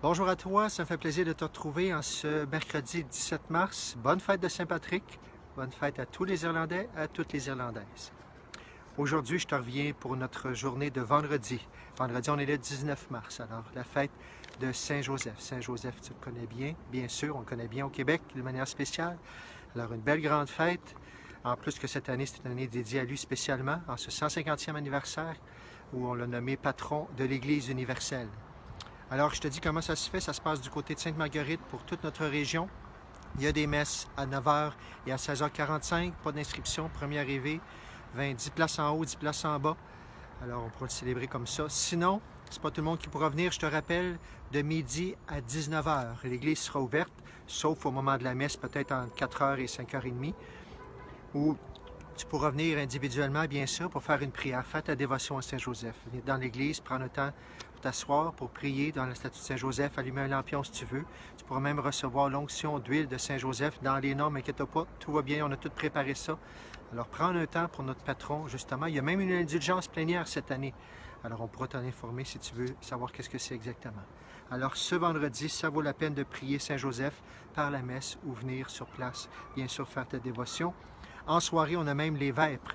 Bonjour à toi, ça me fait plaisir de te retrouver en ce mercredi 17 mars. Bonne fête de Saint-Patrick, bonne fête à tous les Irlandais, à toutes les Irlandaises. Aujourd'hui, je te reviens pour notre journée de vendredi. Vendredi, on est le 19 mars, alors la fête de Saint-Joseph. Saint-Joseph, tu le connais bien sûr, on le connaît bien au Québec de manière spéciale. Alors, une belle grande fête. En plus que cette année, c'est une année dédiée à lui spécialement, en ce 150e anniversaire, où on l'a nommé patron de l'Église universelle. Alors, je te dis comment ça se fait. Ça se passe du côté de Sainte-Marguerite pour toute notre région. Il y a des messes à 9h et à 16h45. Pas d'inscription, premier arrivé. 10 places en haut, 10 places en bas. Alors, on pourra le célébrer comme ça. Sinon, c'est pas tout le monde qui pourra venir. Je te rappelle, de midi à 19h. L'église sera ouverte, sauf au moment de la messe, peut-être entre 4h et 5h30. Où tu pourras venir individuellement, bien sûr, pour faire une prière. Fais ta dévotion à Saint-Joseph. Venir dans l'église, prendre le temps pour t'asseoir, pour prier dans la statue de Saint-Joseph, allumer un lampion si tu veux. Tu pourras même recevoir l'onction d'huile de Saint-Joseph dans les normes, inquiète pas, tout va bien, on a tout préparé ça. Alors, prends un temps pour notre patron, justement. Il y a même une indulgence plénière cette année. Alors, on pourra t'en informer si tu veux savoir qu'est-ce que c'est exactement. Alors, ce vendredi, ça vaut la peine de prier Saint-Joseph par la messe ou venir sur place, bien sûr, faire ta dévotion. En soirée, on a même les vêpres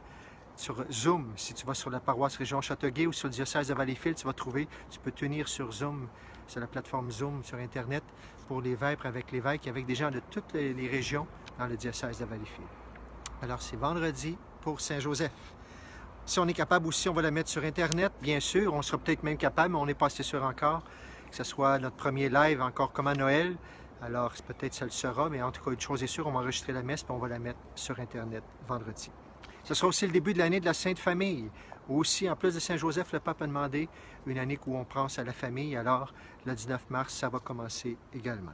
sur Zoom. Si tu vas sur la paroisse région Châteauguay ou sur le diocèse de Valleyfield, tu vas trouver, tu peux tenir sur Zoom, sur la plateforme Zoom sur Internet, pour les vêpres avec l'évêque et avec des gens de toutes les régions dans le diocèse de Valleyfield. Alors, c'est vendredi pour Saint-Joseph. Si on est capable aussi, on va la mettre sur Internet, bien sûr. On sera peut-être même capable, mais on n'est pas assez sûr encore, que ce soit notre premier live encore comme à Noël. Alors, peut-être ça le sera, mais en tout cas, une chose est sûre, on va enregistrer la messe et on va la mettre sur Internet vendredi. Ce sera aussi le début de l'année de la Sainte Famille, où aussi, en plus de Saint-Joseph, le pape a demandé une année où on pense à la famille. Alors, le 19 mars, ça va commencer également.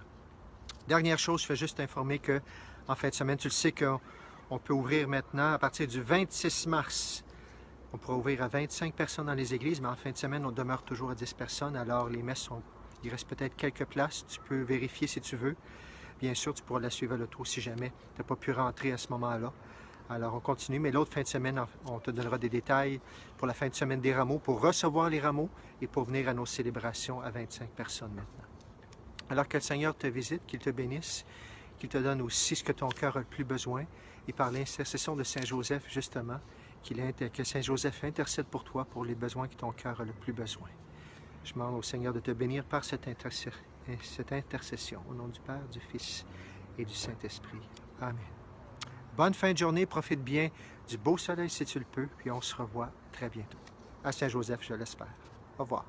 Dernière chose, je fais juste t'informer qu'en fin de semaine, tu le sais qu'on peut ouvrir maintenant, à partir du 26 mars, on pourra ouvrir à 25 personnes dans les églises, mais en fin de semaine, on demeure toujours à 10 personnes. Alors, les messes sont... Il reste peut-être quelques places, tu peux vérifier si tu veux. Bien sûr, tu pourras la suivre à l'auto si jamais tu n'as pas pu rentrer à ce moment-là. Alors, on continue, mais l'autre fin de semaine, on te donnera des détails pour la fin de semaine des rameaux, pour recevoir les rameaux et pour venir à nos célébrations à 25 personnes maintenant. Alors que le Seigneur te visite, qu'il te bénisse, qu'il te donne aussi ce que ton cœur a le plus besoin, et par l'intercession de Saint-Joseph, justement, que Saint-Joseph intercède pour toi, pour les besoins que ton cœur a le plus besoin. Je demande au Seigneur de te bénir par cette intercession. Au nom du Père, du Fils et du Saint-Esprit. Amen. Bonne fin de journée, profite bien du beau soleil si tu le peux, puis on se revoit très bientôt. À Saint-Joseph, je l'espère. Au revoir.